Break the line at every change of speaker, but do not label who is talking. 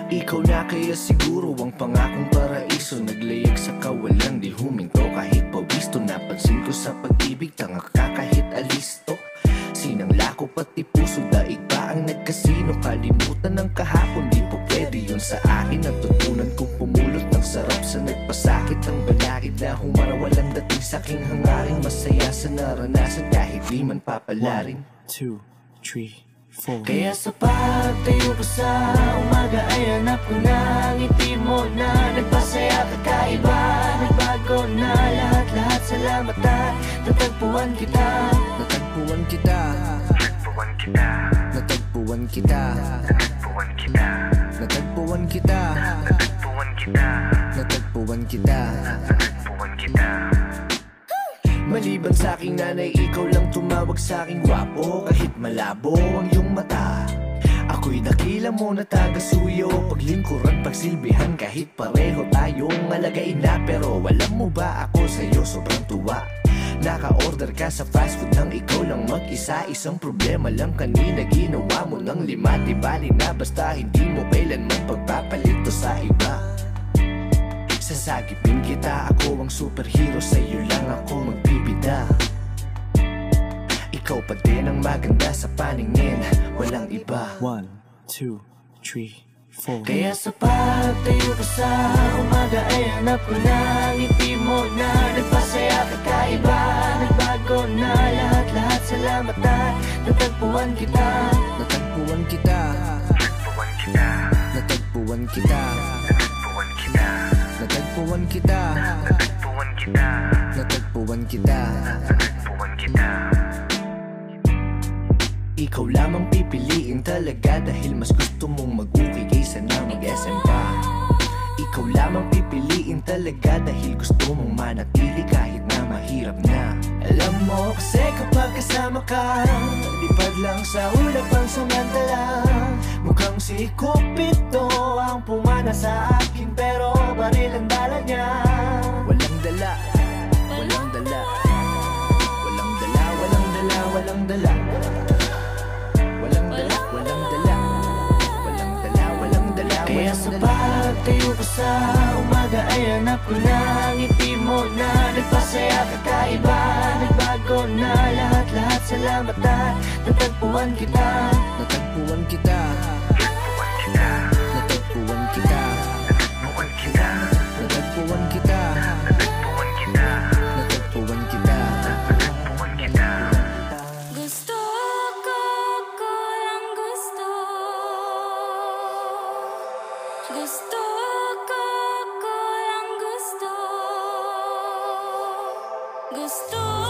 Ikaw na kaya siguro ang pangakong paraiso. Naglayag sa kawalan, di huminto kahit pawisto. Napansin ko sa pag-ibig, tanga ka kahit alisto. Sinangla ko pati puso, daig pa ang nagkasino. Kalimutan ng kahapon, di po pwede yun sa akin. Natutunan kong pumulot ng sarap sa nagpasakit. Ang balakid na humarawalang dating sa aking hangarin. Masaya sa naranasan kahit di man papalarin.
1, 2, 3, 4.
Kaya sa pagtayo ko sa umaga ay hanap ko na ang ngiti mo na nagpasaya kakaiba. Nagbago na lahat-lahat, salamat at natagpuan kita.
Natagpuan kita.
Natagpuan kita.
Natagpuan kita.
Natagpuan kita.
Natagpuan kita.
Natagpuan kita.
Natagpuan kita.
Natagpuan kita.
Maliban sa aking nanay, ikaw lang tumawag sa aking gwapo. Kahit malabo ang iyong mata, ako'y dakila mo na taga-suyo. Paglingkuran, pagsilbihan, kahit pareho tayong alagain na. Pero alam mo ba, ako sa'yo sobrang tuwa. Naka-order ka sa fast food nang ikaw lang mag-isa. Isang problema lang kanina, ginawa mo ng 5. Di bali na basta hindi mo kailanman pagpapalito sa iba. Sasagipin kita, ako ang superhero, sa'yo lang ako magbibida. Ikaw pa din ang maganda sa paningin, walang iba.
1, 2, 3, 4.
Kaya sa pagtayo ko sa umaga ay hanap ko na ang ngiti mo na nagpasaya kakaiba. Nagbago na lahat-lahat, salamat at natagpuan kita.
Natagpuan kita.
Natagpuan kita.
Natagpuan kita.
Natagpuan kita.
Natagpuan kita.
Natagpuan kita.
Natagpuan kita.
Natagpuan kita.
Ikaw lamang pipiliin talaga dahil mas gusto mong mag-uwi kaysa na mag-SM pa. Ikaw lamang pipiliin talaga dahil gusto mong manatili kahit na mahirap na. Alam mo kasi kapag kasama ka, lipad lang sa ulap ang samantala. Mukhang si Cupido ang pumana sa akin, pero baril ang dala niya. Walang dala, walang dala. Walang dala, walang dala, walang dala. Walang dala, walang dala. Walang dala, walang dala. Kaya sa pagtayo ko sa umaga ay hanap ko na ang ngiti mo na nagpasaya kakaiba. Nagbago na lahat-lahat, salamat at natagpuan kita.
Natagpuan kita.
Natagpuan kita.
Natagpuan kita.
Natagpuan kita.
Natagpuan kita.
Natagpuan kita.
Natagpuan kita.
Natagpuan kita.
Gusto ko lang gusto. Gusto ko lang gusto. Gusto